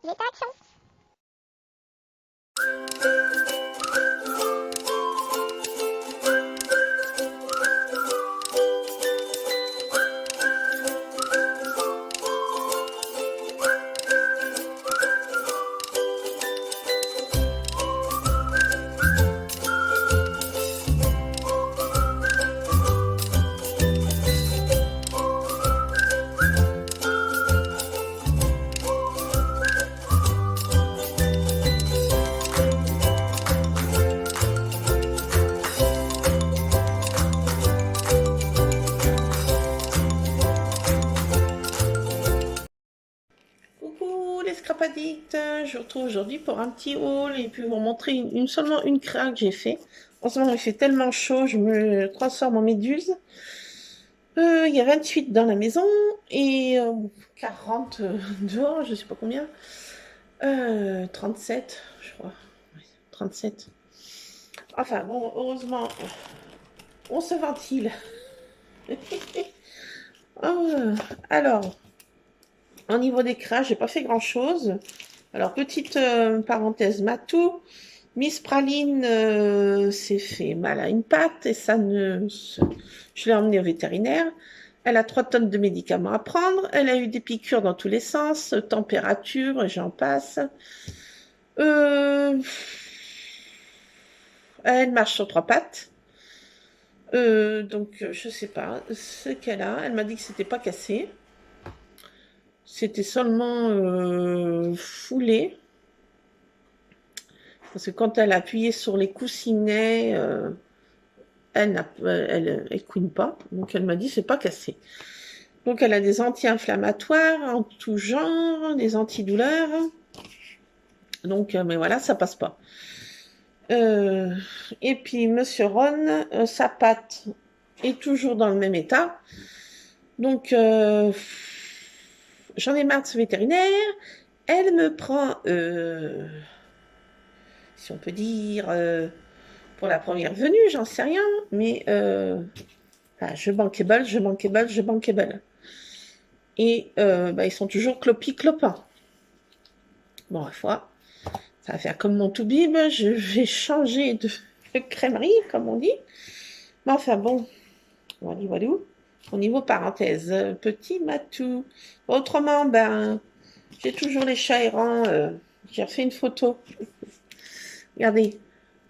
il est à action. Coucou les Scrap Addicts, je vous retrouve aujourd'hui pour un petit haul et puis vous montrer seulement une créa que j'ai fait. En ce moment il fait tellement chaud, je me transforme en méduse. Il y a 28 dans la maison et 40 dehors, je sais pas combien. 37, je crois. Ouais, 37. Enfin bon, heureusement, on se ventile. Alors, au niveau des créas, j'ai pas fait grand chose. Alors, petite parenthèse, Matou, Miss Praline s'est fait mal à une patte et ça ne... Je l'ai emmenée au vétérinaire. Elle a 3 tonnes de médicaments à prendre. Elle a eu des piqûres dans tous les sens, température, j'en passe. Euh, Elle marche sur 3 pattes. Donc, je sais pas ce qu'elle a. Elle m'a dit que c'était pas cassé. C'était seulement foulé. Parce que quand elle appuyait sur les coussinets, elle couine pas. Donc elle m'a dit c'est pas cassé. Donc elle a des anti-inflammatoires en tout genre, des antidouleurs. Donc mais voilà, ça passe pas. Et puis Monsieur Ron, sa patte est toujours dans le même état. Donc j'en ai marre de ce vétérinaire. Elle me prend, si on peut dire, pour la première venue, j'en sais rien, mais je bankable. Et ils sont toujours clopi-clopins. Bon, la fois, ça va faire comme mon Toubib, je vais changer de crèmerie, comme on dit. Mais enfin bon, voilà. Au niveau parenthèse, petit matou. Autrement, j'ai toujours les chats errants. J'ai refait une photo. Regardez,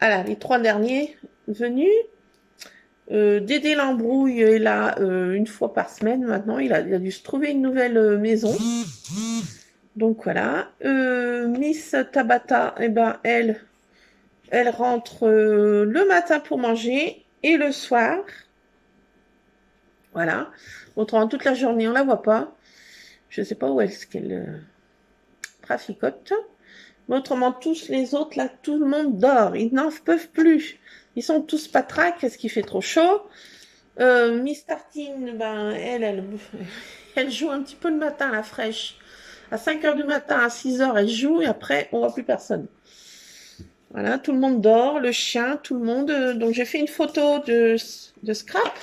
voilà, les 3 derniers venus. Dédé l'embrouille est là une fois par semaine maintenant. Il a dû se trouver une nouvelle maison. Donc voilà. Miss Tabata, elle rentre le matin pour manger et le soir. Voilà. Autrement, toute la journée, on la voit pas. Je sais pas où est-ce qu'elle traficote. Mais autrement, tous les autres, là, tout le monde dort. Ils n'en peuvent plus. Ils sont tous patraques parce qu'il fait trop chaud. Miss Tartine, elle joue un petit peu le matin, la fraîche. À 5h du matin, à 6h, elle joue et après, on voit plus personne. Voilà, tout le monde dort, le chien, tout le monde. Donc, j'ai fait une photo de Scrap.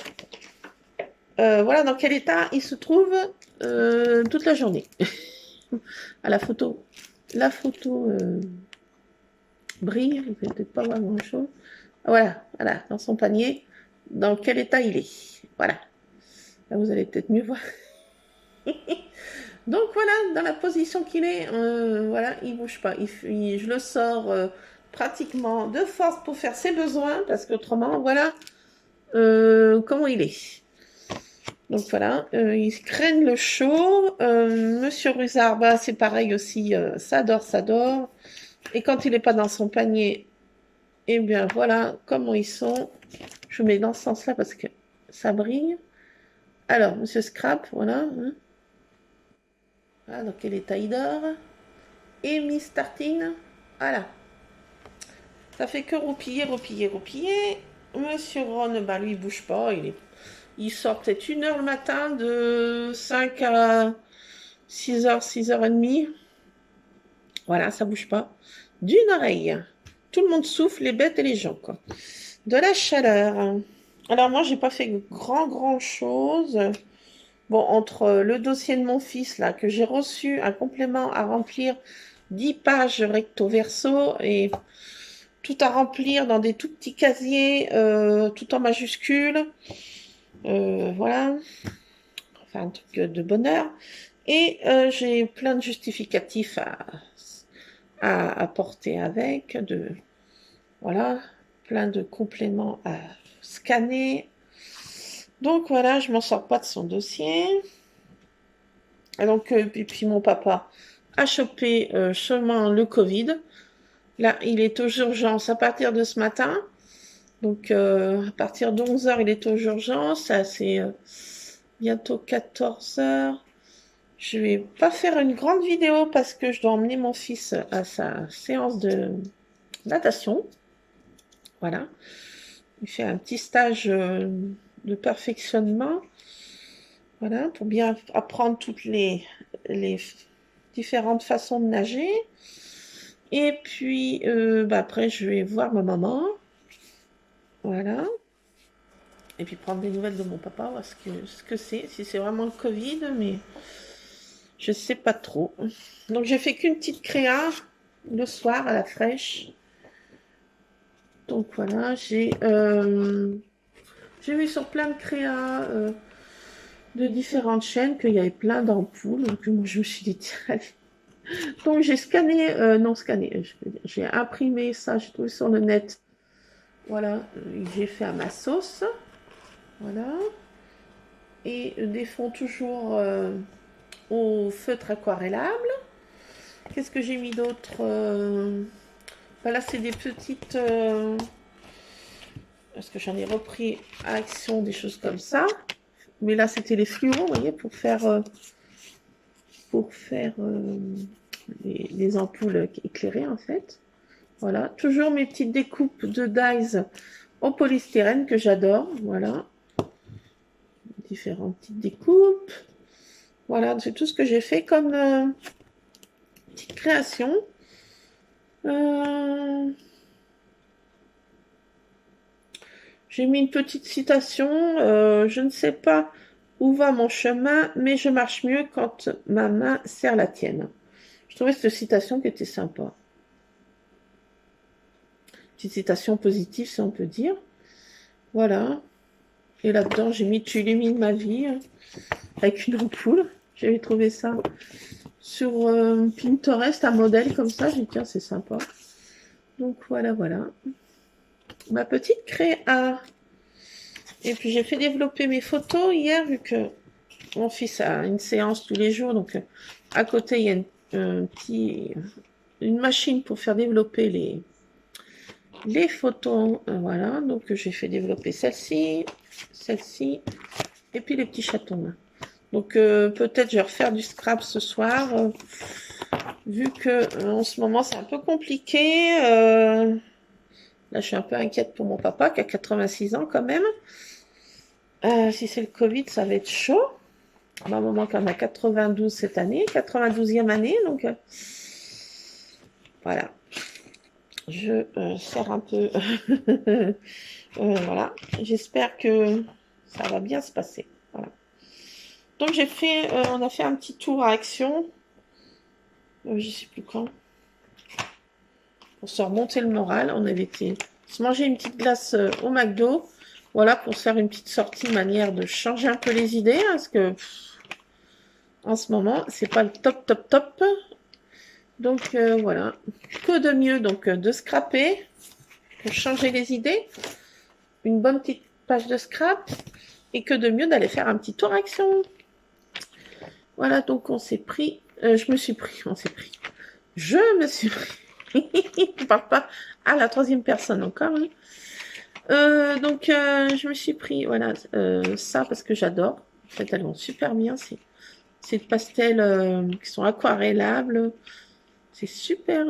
Voilà dans quel état il se trouve toute la journée. À la photo. La photo brille, vous ne pouvez peut-être pas voir grand-chose. Voilà, dans son panier, dans quel état il est. Voilà. Là, vous allez peut-être mieux voir. Donc voilà, dans la position qu'il est, voilà, il bouge pas. Je le sors pratiquement de force pour faire ses besoins, parce qu'autrement, voilà comment il est. Donc voilà, ils craignent le chaud. Monsieur Rusard, c'est pareil aussi, ça dort. Et quand il n'est pas dans son panier, eh bien voilà comment ils sont. Je vous mets dans ce sens-là parce que ça brille. Alors, Monsieur Scrap, voilà. Hein. Voilà dans quel état il dort. Et Miss Tartine, voilà. Ça fait que roupiller. Monsieur Ron, lui, il bouge pas. Il sort peut-être 1h le matin de 5 à 6h, 6h30. Voilà, ça bouge pas. D'une oreille. Tout le monde souffle, les bêtes et les gens, quoi. De la chaleur. Alors moi, j'ai pas fait grand chose. Bon, entre le dossier de mon fils, là, que j'ai reçu un complément à remplir 10 pages recto verso et tout à remplir dans des tout petits casiers, tout en majuscules. Voilà, enfin un truc de bonheur. Et j'ai plein de justificatifs à apporter avec, voilà, plein de compléments à scanner. Donc voilà, je m'en sors pas de son dossier. Et donc, et puis mon papa a chopé seulement le Covid. Là, il est aux urgences à partir de ce matin. Donc, à partir de 11 h, il est aux urgences. C'est bientôt 14 h. Je vais pas faire une grande vidéo parce que je dois emmener mon fils à sa séance de natation. Voilà. Il fait un petit stage de perfectionnement. Voilà, pour bien apprendre toutes les différentes façons de nager. Et puis, après, je vais voir ma maman. Voilà. Et puis prendre des nouvelles de mon papa, voir ce que c'est, si c'est vraiment le Covid, mais je sais pas trop. Donc, j'ai fait qu'une petite créa le soir à la fraîche. Donc, voilà, j'ai vu sur plein de créas de différentes chaînes qu'il y avait plein d'ampoules. Donc, moi, je me suis dit, tiens, allez. Donc, j'ai scanné, non scanné, j'ai imprimé ça, j'ai trouvé sur le net. Voilà, j'ai fait à ma sauce. Voilà. Et des fonds toujours au feutre aquarellable. Qu'est-ce que j'ai mis d'autre Là, c'est des petites... parce que j'en ai repris à Action, des choses comme ça. Mais là, c'était les fluos, vous voyez, pour faire les ampoules éclairées, en fait. Voilà, toujours mes petites découpes de dies au polystyrène que j'adore. Voilà, différentes petites découpes. Voilà, c'est tout ce que j'ai fait comme petite création. J'ai mis une petite citation. Je ne sais pas où va mon chemin, mais je marche mieux quand ma main serre la tienne. Je trouvais cette citation qui était sympa. Petite citation positive, si on peut dire. Voilà. Et là-dedans, j'ai mis Tu illumines ma vie avec une ampoule. J'avais trouvé ça sur Pinterest, un modèle comme ça. J'ai dit, tiens, c'est sympa. Donc voilà, voilà. Ma petite créa. Et puis j'ai fait développer mes photos hier, vu que mon fils a une séance tous les jours. Donc à côté, il y a une machine pour faire développer les photos. Voilà, donc j'ai fait développer celle-ci, et puis les petits chatons. Donc peut-être je vais refaire du scrap ce soir, vu que en ce moment c'est un peu compliqué. Là je suis un peu inquiète pour mon papa qui a 86 ans quand même. Si c'est le Covid, ça va être chaud. Ma maman qui en a 92 cette année, 92e année, donc voilà. Je serre un peu. Voilà. J'espère que ça va bien se passer. Voilà. Donc on a fait un petit tour à Action. Je sais plus quand. Pour se remonter le moral. On avait été se manger une petite glace au McDo. Voilà, pour faire une petite sortie, manière de changer un peu les idées. Hein, parce que en ce moment, c'est pas le top. Donc voilà. Que de mieux donc de scraper pour changer les idées. Une bonne petite page de scrap. Et que de mieux d'aller faire un petit tour Action. Voilà, donc on s'est pris. Je me suis pris. Je parle pas à la troisième personne encore. Hein. Donc je me suis pris voilà ça parce que j'adore. En fait, elles vont super bien. C'est des pastels qui sont aquarellables. C'est super.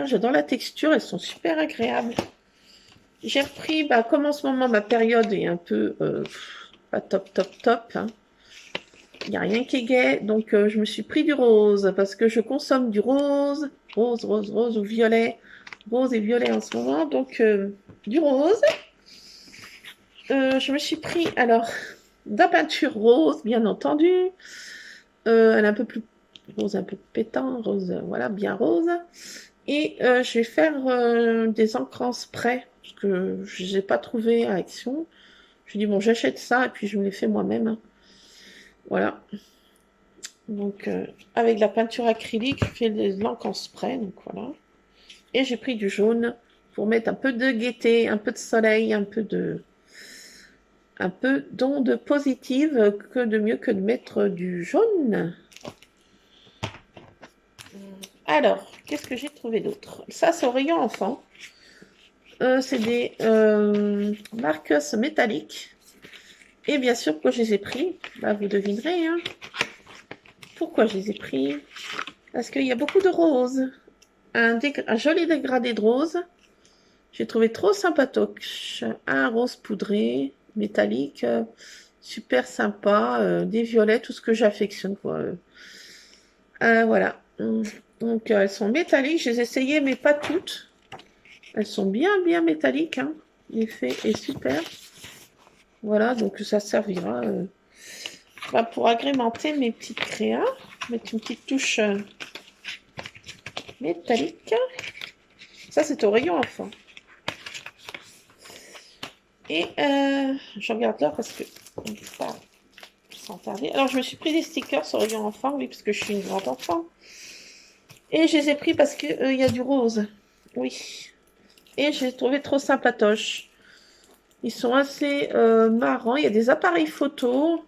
J'adore la texture. Elles sont super agréables. J'ai repris, comme en ce moment ma période est un peu pas top. Hein. Il n'y a rien qui est gai, donc je me suis pris du rose parce que je consomme du rose ou violet. Rose et violet en ce moment, donc du rose. Je me suis pris alors de la peinture rose, bien entendu. Elle est un peu plus rose un peu pétant, rose, voilà, bien rose. Et je vais faire des encres en spray, parce que je ne les ai pas trouvées à Action. Je dis, bon, j'achète ça, et puis je me les fais moi-même, hein. Voilà. Donc, avec la peinture acrylique, je fais de l'encre en spray, donc voilà. Et j'ai pris du jaune pour mettre un peu de gaieté, un peu de soleil, un peu d'onde positive, que de mieux que de mettre du jaune. Alors, qu'est-ce que j'ai trouvé d'autre? Ça, c'est au rayon enfant. C'est des marqueuses métalliques. Et bien sûr, pourquoi je les ai pris? Bah, vous devinerez, hein. Pourquoi je les ai pris? Parce qu'il y a beaucoup de roses. Un joli dégradé de rose. J'ai trouvé trop sympatoche. Un rose poudré, métallique, super sympa. Des violets, tout ce que j'affectionne, quoi. Voilà. Donc, elles sont métalliques. Je les ai essayées, mais pas toutes. Elles sont bien, bien métalliques, hein. L'effet est super. Voilà, donc ça servira pour agrémenter mes petites créas. Mettre une petite touche métallique. Ça, c'est au rayon enfant. Et je regarde là parce que on ne peut pas sans tarder. Alors, je me suis pris des stickers au rayon enfant, oui, parce que je suis une grande enfant. Et je les ai pris parce qu'il y a du rose. Oui. Et je les ai trouvés trop sympatoches. Ils sont assez marrants. Il y a des appareils photo.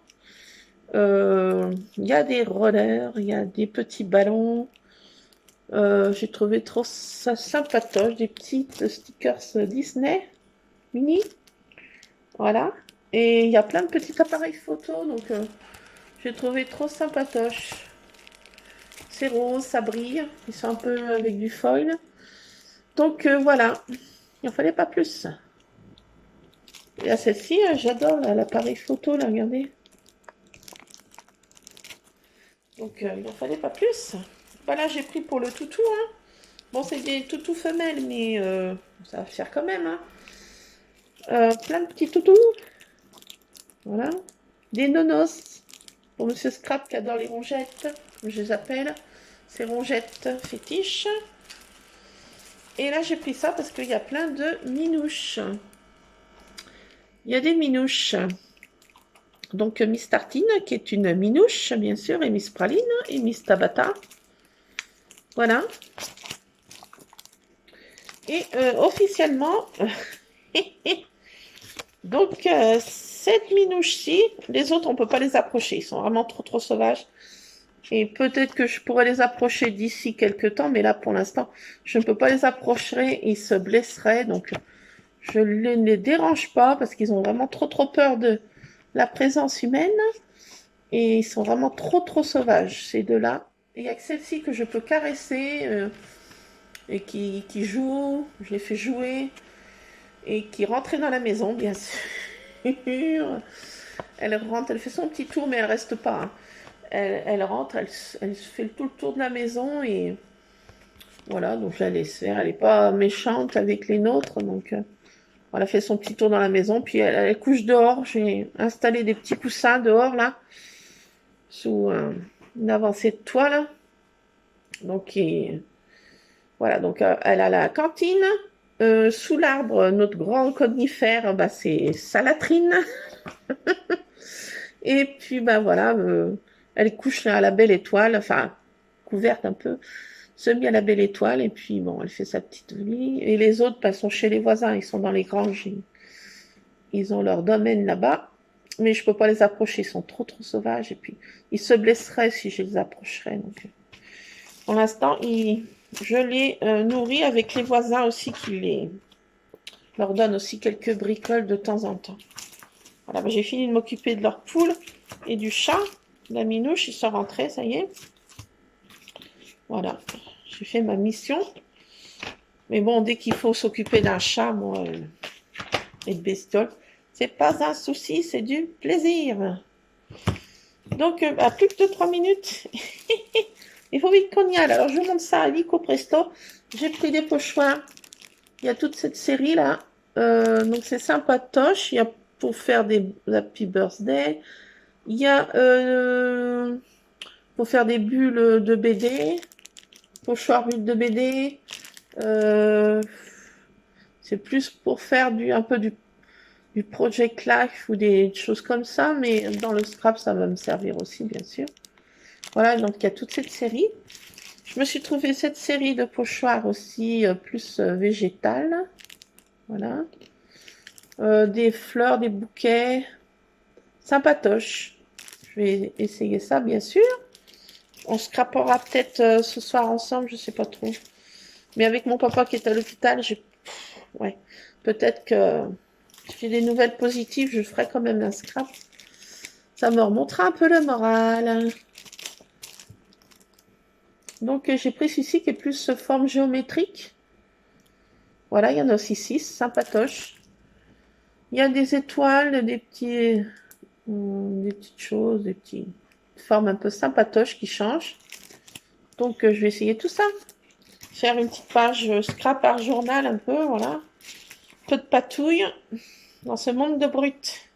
Il y a des rollers. Il y a des petits ballons. J'ai trouvé trop ça sympatoche. Des petites stickers Disney mini. Voilà. Et il y a plein de petits appareils photo. Donc, j'ai trouvé trop sympatoche. C'est rose, ça brille. Ils sont un peu avec du foil. Donc, voilà. Il n'en fallait pas plus. Et à celle-ci, j'adore l'appareil photo, là, regardez. Donc, il n'en fallait pas plus. Voilà, j'ai pris pour le toutou, hein. Bon, c'est des toutous femelles, mais ça va faire quand même, hein. Plein de petits toutous. Voilà. Des nonos. Pour Monsieur Scrap qui adore les rongettes, comme je les appelle. Ces rongettes fétiches. Et là, j'ai pris ça parce qu'il y a plein de minouches. Il y a des minouches. Donc, Miss Tartine, qui est une minouche, bien sûr, et Miss Praline, et Miss Tabata. Voilà. Et officiellement, donc, cette minouche-ci, les autres, on peut pas les approcher. Ils sont vraiment trop, trop sauvages. Et peut-être que je pourrais les approcher d'ici quelques temps, mais là, pour l'instant, je ne peux pas les approcher. Ils se blesseraient, donc je ne les dérange pas parce qu'ils ont vraiment trop, trop peur de la présence humaine. Et ils sont vraiment trop, trop sauvages, ces deux-là. Et il y a que celle-ci que je peux caresser et qui joue. Je les fais jouer et qui rentrait dans la maison, bien sûr. Elle rentre, elle fait son petit tour, mais elle reste pas, hein. Elle rentre, elle fait tout le tour de la maison et voilà, donc je la laisse faire. Elle n'est pas méchante avec les nôtres, donc elle a fait son petit tour dans la maison, puis elle couche dehors. J'ai installé des petits coussins dehors, là, sous une avancée de toit, là. Donc, voilà, donc elle a la cantine. Sous l'arbre, notre grand conifère, bah, c'est sa latrine. Et puis, bah voilà, elle couche là à la belle étoile, enfin, couverte un peu, semi à la belle étoile, et puis bon, elle fait sa petite vie. Et les autres, bah, sont chez les voisins, ils sont dans les granges, ils ont leur domaine là-bas, mais je peux pas les approcher, ils sont trop trop sauvages, et puis ils se blesseraient si je les approcherais. Donc, pour l'instant, je les nourris avec les voisins aussi leur donnent aussi quelques bricoles de temps en temps. Voilà, bah, j'ai fini de m'occuper de leur poule et du chat. La minouche, ils sont rentrés, ça y est. Voilà, j'ai fait ma mission. Mais bon, dès qu'il faut s'occuper d'un chat, moi, et de bestioles, c'est pas un souci, c'est du plaisir. Donc, à plus que 3 minutes, il faut vite qu'on y aille. Alors, je vous montre ça à Lico Presto. J'ai pris des pochoirs. Il y a toute cette série-là. Donc, c'est sympatoche. Il y a pour faire des Happy Birthday. Il y a pour faire des bulles de BD, pochoir bulles de BD. C'est plus pour faire un peu du Project Life ou des choses comme ça, mais dans le scrap, ça va me servir aussi, bien sûr. Voilà, donc il y a toute cette série. Je me suis trouvé cette série de pochoirs aussi, plus végétale. Voilà. Des fleurs, des bouquets. Sympatoche. Je vais essayer ça, bien sûr. On scrapera peut-être ce soir ensemble, je sais pas trop. Mais avec mon papa qui est à l'hôpital, ouais, peut-être que si j'ai des nouvelles positives, je ferai quand même un scrap. Ça me remontera un peu le moral. Donc j'ai pris celui-ci qui est plus forme géométrique. Voilà, il y en a aussi 6, sympatoche. Il y a des étoiles, des petites choses, des petites formes un peu sympatoches qui changent. Donc je vais essayer tout ça. Faire une petite page scrap par journal un peu, voilà. Peu de patouille dans ce monde de brut.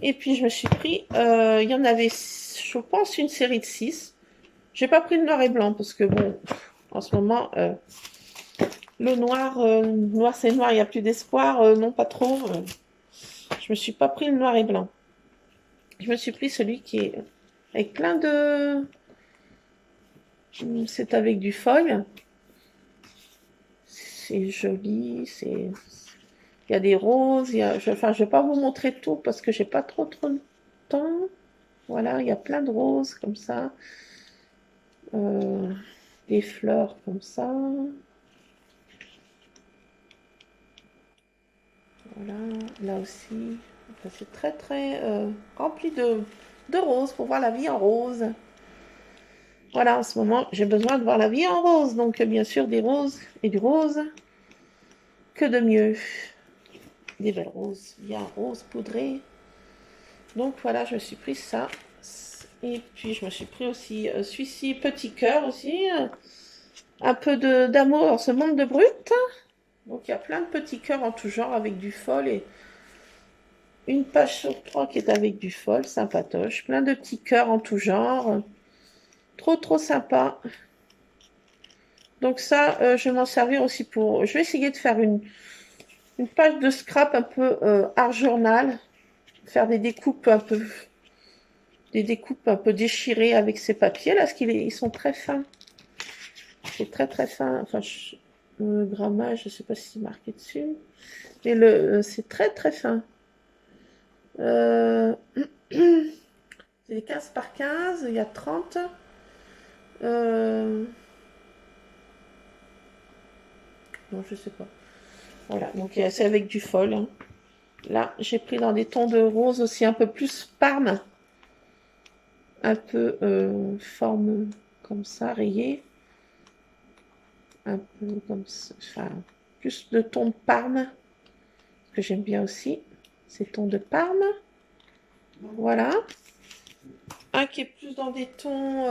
Et puis je me suis pris, il y en avait, je pense, une série de 6. J'ai pas pris le noir et blanc parce que bon, en ce moment, le noir, noir c'est noir, il n'y a plus d'espoir, non pas trop. Je me suis pas pris le noir et blanc. Je me suis pris celui qui est avec plein de... C'est avec du foil. C'est joli, c'est... Il y a des roses, enfin, je vais pas vous montrer tout parce que j'ai pas trop de temps. Voilà, il y a plein de roses comme ça. Des fleurs comme ça. Voilà, là aussi. Enfin, c'est très très rempli de roses pour voir la vie en rose. Voilà, en ce moment, j'ai besoin de voir la vie en rose. Donc, bien sûr, des roses et du rose. Que de mieux. Des belles roses. Bien rose poudrée. Donc, voilà, je me suis pris ça. Et puis, je me suis pris aussi celui-ci, petit cœur aussi. Un peu d'amour dans ce monde de brut. Donc, il y a plein de petits cœurs en tout genre avec du fol et une page sur 3 qui est avec du fol, sympatoche. Plein de petits cœurs en tout genre. Trop, trop sympa. Donc ça, je vais m'en servir aussi pour... Je vais essayer de faire une page de scrap un peu art journal. Faire des découpes un peu... Des découpes un peu déchirées avec ces papiers là, parce qu'ils sont très fins. C'est très très fin. Enfin, le grammage, je sais pas si c'est marqué dessus. Mais c'est très très fin. C'est 15 par 15, il y a 30. Non, je sais pas. Voilà, donc c'est avec du fol. Hein. Là, j'ai pris dans des tons de rose aussi un peu plus parme. Un peu forme comme ça, rayée. Un peu comme ça. Enfin, plus de tons de parme. Que j'aime bien aussi. Ces tons de parme. Voilà. Un qui est plus dans des tons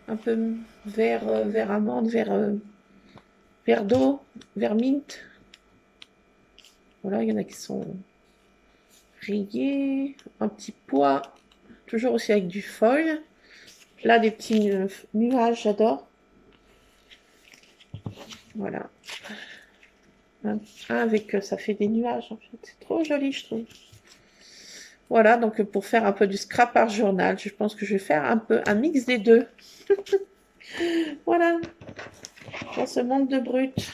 un peu vert amande, vert d'eau, vert mint. Voilà, il y en a qui sont rayés, un petit pois, toujours aussi avec du foil. Là, des petits nuages, j'adore. Voilà. Un avec, ça fait des nuages, en fait. C'est trop joli, je trouve. Voilà, donc pour faire un peu du scrap art journal, je pense que je vais faire un peu un mix des deux. Voilà, dans ce monde de brut.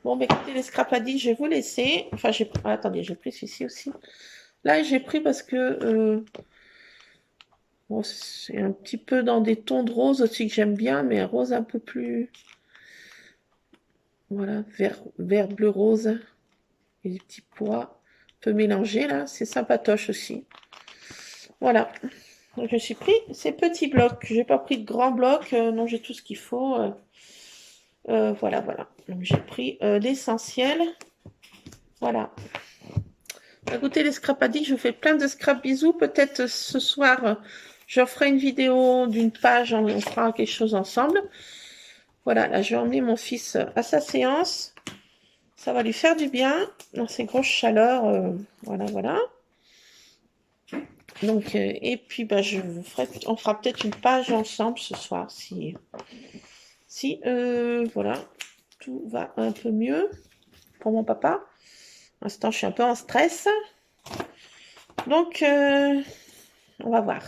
Bon, bah, écoutez, les scrapadis, je vais vous laisser. Enfin, attendez, j'ai pris celui-ci aussi. Là, j'ai pris parce que bon, c'est un petit peu dans des tons de rose aussi que j'aime bien, mais un rose un peu plus... Voilà, vert bleu rose. Et des petits pois un peu mélangés, là. C'est sympatoche aussi. Voilà. Donc, je me suis pris ces petits blocs. J'ai pas pris de grands blocs. Non, j'ai tout ce qu'il faut. Voilà, voilà. Donc, j'ai pris l'essentiel. Voilà. Écoutez, les scrapadis, je fais plein de scrap bisous. Peut-être ce soir, je ferai une vidéo d'une page. On fera quelque chose ensemble. Voilà, là, je vais emmener mon fils à sa séance. Ça va lui faire du bien dans ces grosses chaleurs. Voilà, voilà. Donc, et puis, bah, on fera peut-être une page ensemble ce soir, voilà, tout va un peu mieux pour mon papa. Pour l'instant, je suis un peu en stress. Donc, on va voir.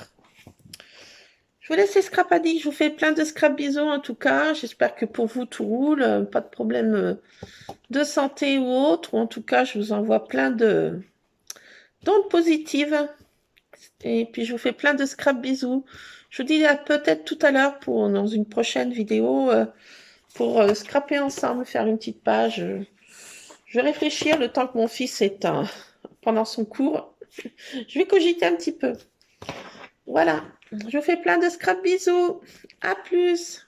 Je vous laisse les scrapadiques. Je vous fais plein de scrap bisous en tout cas. J'espère que pour vous, tout roule. Pas de problème de santé ou autre. Ou en tout cas, je vous envoie plein de d'ondes positives. Et puis, je vous fais plein de scrap bisous. Je vous dis à peut-être tout à l'heure dans une prochaine vidéo pour scraper ensemble, faire une petite page. Je vais réfléchir le temps que mon fils est pendant son cours. Je vais cogiter un petit peu. Voilà. Je vous fais plein de scrap bisous. À plus.